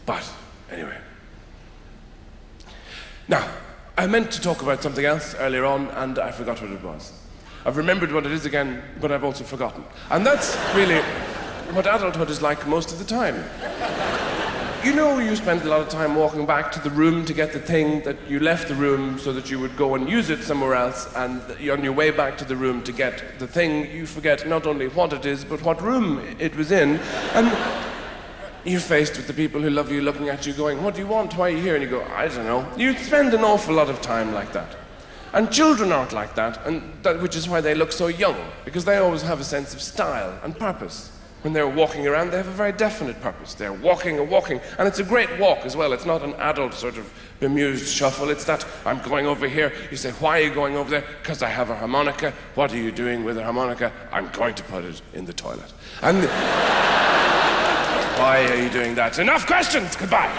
But, anyway. Now, I meant to talk about something else earlier on, and I forgot what it was. I've remembered what it is again, but I've also forgotten. And that's really what adulthood is like most of the time. You know, you spend a lot of time walking back to the room to get the thing that you left the room so that you would go and use it somewhere else, and on your way back to the room to get the thing, you forget not only what it is, but what room it was in. And you're faced with the people who love you looking at you going, what do you want? Why are you here? And you go, I don't know. You spend an awful lot of time like that. And children aren't like that, which is why they look so young, because they always have a sense of style and purpose. When they're walking around, they have a very definite purpose. They're walking and walking, and it's a great walk as well. It's not an adult sort of bemused shuffle. It's that, I'm going over here. You say, why are you going over there? Because I have a harmonica. What are you doing with a harmonica? I'm going to put it in the toilet. And why are you doing that? Enough questions. Goodbye.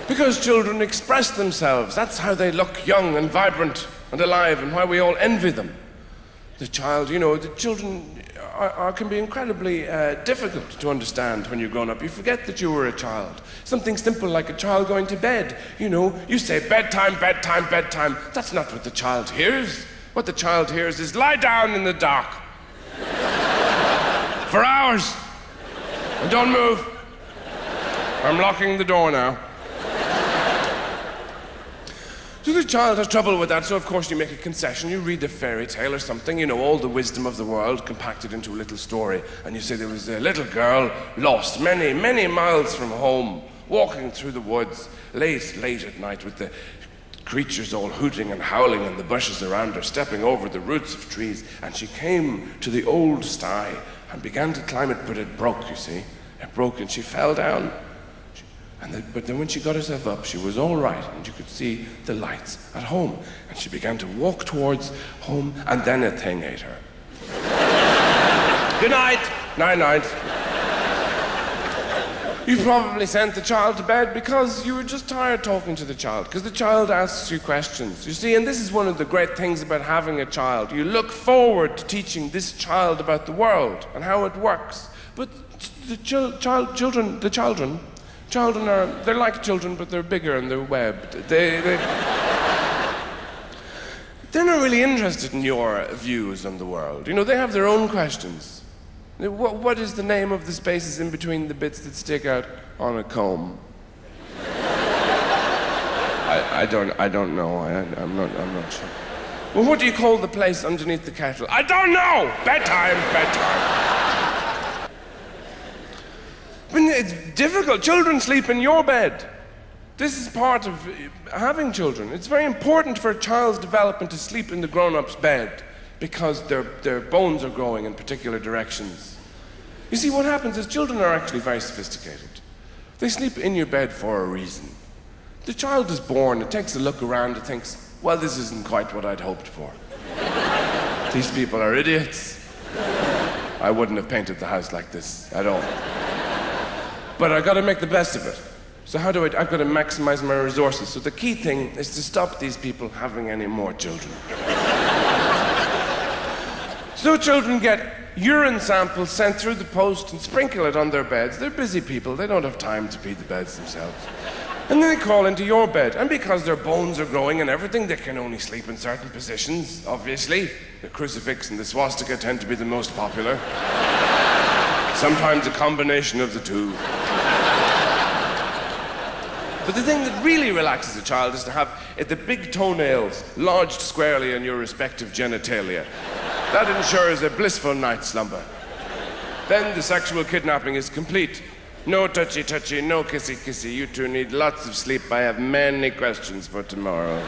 Because children express themselves. That's how they look young and vibrant and alive, and why we all envy them. The child, you know, the children can be incredibly difficult to understand when you're grown up. You forget that you were a child. Something simple like a child going to bed. You know, you say bedtime, bedtime, bedtime. That's not what the child hears. What the child hears is lie down in the dark for hours and don't move. I'm locking the door now. So the child has trouble with that, so of course you make a concession. You read a fairy tale or something, you know, all the wisdom of the world compacted into a little story. And you say there was a little girl lost many, many miles from home, walking through the woods, late at night with the creatures all hooting and howling in the bushes around her, stepping over the roots of trees. And she came to the old sty and began to climb it, but it broke, you see. It broke and she fell down. But then when she got herself up, she was all right, and you could see the lights at home. And she began to walk towards home, and then a thing ate her. Good night. Night-night. You probably sent the child to bed because you were just tired talking to the child, because the child asks you questions. You see, and this is one of the great things about having a child. You look forward to teaching this child about the world and how it works. But the children they're like children, but they're bigger and they're webbed. They're not really interested in your views on the world. You know, they have their own questions. What is the name of the spaces in between the bits that stick out on a comb? I don't know. I'm not sure. Well, what do you call the place underneath the kettle? I don't know! Bedtime. It's difficult. Children sleep in your bed. This is part of having children. It's very important for a child's development to sleep in the grown-up's bed because their bones are growing in particular directions. You see, what happens is children are actually very sophisticated. They sleep in your bed for a reason. The child is born, it takes a look around, it thinks, well, this isn't quite what I'd hoped for. These people are idiots. I wouldn't have painted the house like this at all. But I've got to make the best of it. So how do I've got to maximize my resources. So the key thing is to stop these people having any more children. So children get urine samples sent through the post and sprinkle it on their beds. They're busy people. They don't have time to pee the beds themselves. And then they crawl into your bed. And because their bones are growing and everything, they can only sleep in certain positions, obviously. The crucifix and the swastika tend to be the most popular. Sometimes a combination of the two. But the thing that really relaxes a child is to have the big toenails lodged squarely in your respective genitalia. That ensures a blissful night's slumber. Then the sexual kidnapping is complete. No touchy-touchy, no kissy-kissy. You two need lots of sleep. I have many questions for tomorrow.